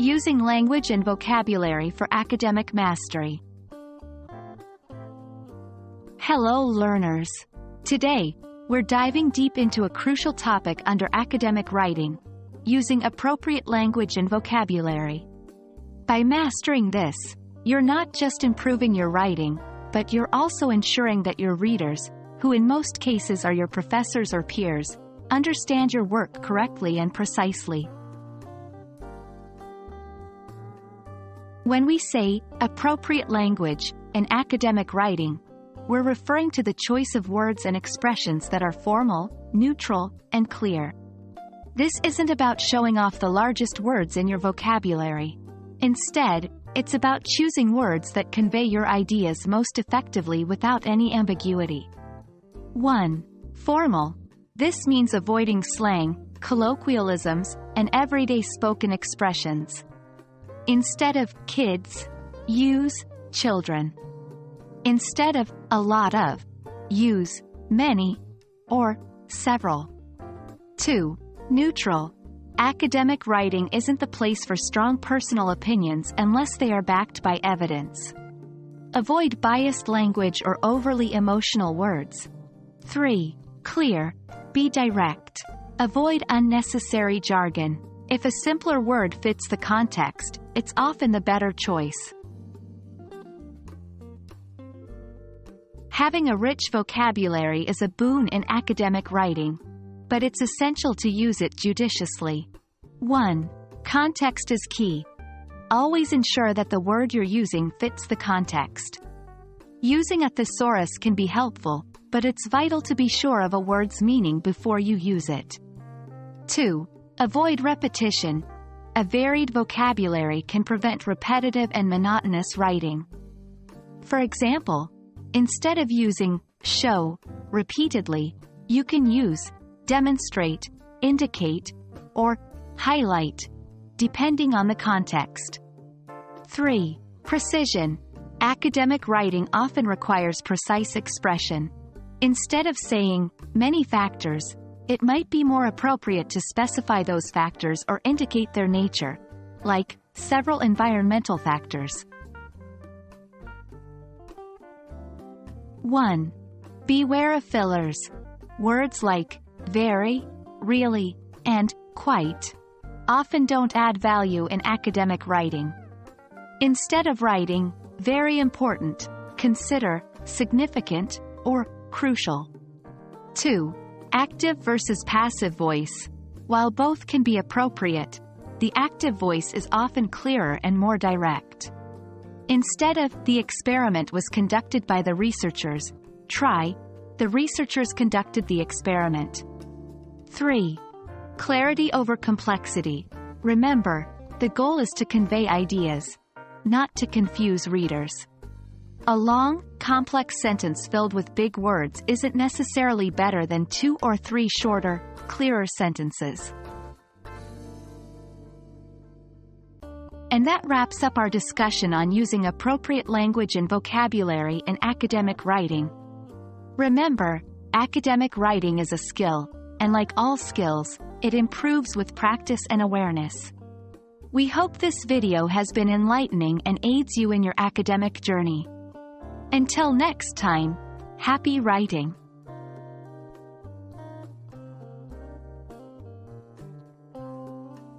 Using language and vocabulary for academic mastery. Hello learners! Today, we're diving deep into a crucial topic under academic writing, using appropriate language and vocabulary. By mastering this, you're not just improving your writing, but you're also ensuring that your readers, who in most cases are your professors or peers, understand your work correctly and precisely. When we say appropriate language in academic writing, we're referring to the choice of words and expressions that are formal, neutral, and clear. This isn't about showing off the largest words in your vocabulary. Instead, it's about choosing words that convey your ideas most effectively without any ambiguity. 1. Formal. This means avoiding slang, colloquialisms, and everyday spoken expressions. Instead of kids, use children. Instead of a lot of, use many or several. 2. Neutral. Academic writing isn't the place for strong personal opinions unless they are backed by evidence. Avoid biased language or overly emotional words. 3. Clear. Be direct. Avoid unnecessary jargon. If a simpler word fits the context, it's often the better choice. Having a rich vocabulary is a boon in academic writing, but it's essential to use it judiciously. 1. Context is key. Always ensure that the word you're using fits the context. Using a thesaurus can be helpful, but it's vital to be sure of a word's meaning before you use it. 2. Avoid repetition. A varied vocabulary can prevent repetitive and monotonous writing. For example, instead of using show repeatedly, you can use demonstrate, indicate, or highlight, depending on the context. 3. Precision. Academic writing often requires precise expression. Instead of saying many factors, it might be more appropriate to specify those factors or indicate their nature, like several environmental factors. 1. Beware of fillers. Words like very, really, and quite often don't add value in academic writing. Instead of writing very important, consider significant or crucial. 2. Active versus passive voice. While both can be appropriate, the active voice is often clearer and more direct. Instead of the experiment was conducted by the researchers, try the researchers conducted the experiment. 3. Clarity over complexity. Remember, the goal is to convey ideas, not to confuse readers. A long, complex sentence filled with big words isn't necessarily better than 2 or 3 shorter, clearer sentences. And that wraps up our discussion on using appropriate language and vocabulary in academic writing. Remember, academic writing is a skill, and like all skills, it improves with practice and awareness. We hope this video has been enlightening and aids you in your academic journey. Until next time, happy writing!